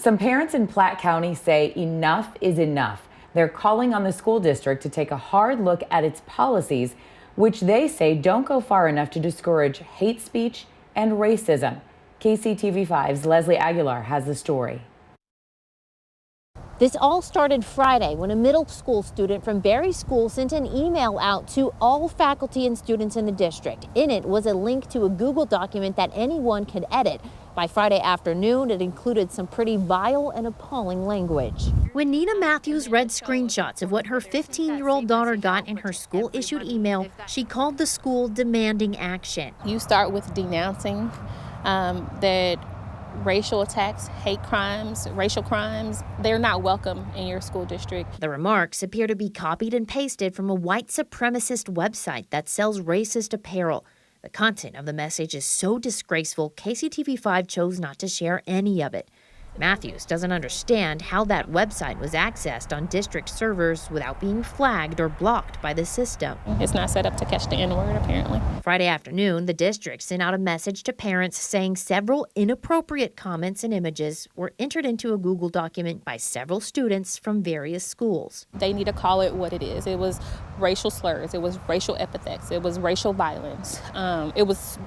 Some parents in Platte County say enough is enough. They're calling on the school district to take a hard look at its policies, which they say don't go far enough to discourage hate speech and racism. KCTV5's Leslie Aguilar has the story. This all started Friday when a middle school student from Berry School sent an email out to all faculty and students in the district. In it was a link to a Google document that anyone could edit. By Friday afternoon, it included some pretty vile and appalling language. When Nina Matthews read screenshots of what her 15-year-old daughter got in her school-issued email, she called the school demanding action. You start with denouncing that racial attacks, hate crimes, racial crimes, they're not welcome in your school district. The remarks appear to be copied and pasted from a white supremacist website that sells racist apparel. The content of the message is so disgraceful, KCTV5 chose not to share any of it. Matthews doesn't understand how that website was accessed on district servers without being flagged or blocked by the system. It's not set up to catch the N-word, apparently. Friday afternoon, the district sent out a message to parents saying several inappropriate comments and images were entered into a Google document by several students from various schools. They need to call it what it is. It was racial slurs, it was racial epithets, it was racial violence, it was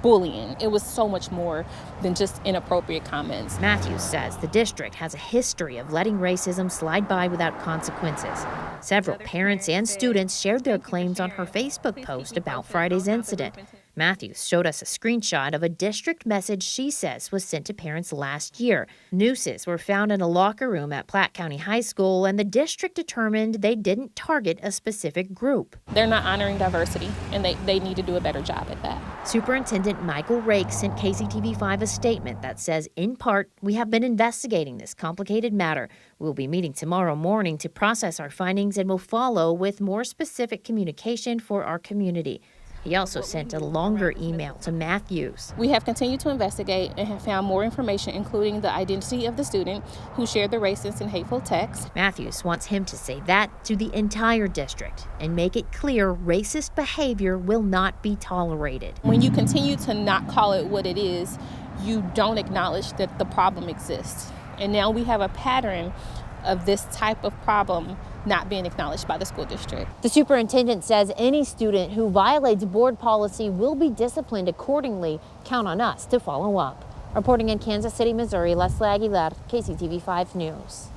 bullying. It was so much more than just inappropriate comments. Matthews says the district has a history of letting racism slide by without consequences. Several parents and students shared their claims on her Facebook post about Friday's incident. Matthews showed us a screenshot of a district message she says was sent to parents last year. Nooses were found in a locker room at Platte County High School, and the district determined they didn't target a specific group. They're not honoring diversity, and they need to do a better job at that. Superintendent Michael Rake sent KCTV5 a statement that says, in part, we have been investigating this complicated matter. We'll be meeting tomorrow morning to process our findings and will follow with more specific communication for our community. He also sent a longer email to Matthews. We have continued to investigate and have found more information, including the identity of the student who shared the racist and hateful text. Matthews wants him to say that to the entire district and make it clear racist behavior will not be tolerated. When you continue to not call it what it is, you don't acknowledge that the problem exists. And now we have a pattern of this type of problem not being acknowledged by the school district. The superintendent says any student who violates board policy will be disciplined accordingly. Count on us to follow up. Reporting in Kansas City, Missouri, Leslie Aguilar, KCTV5 News.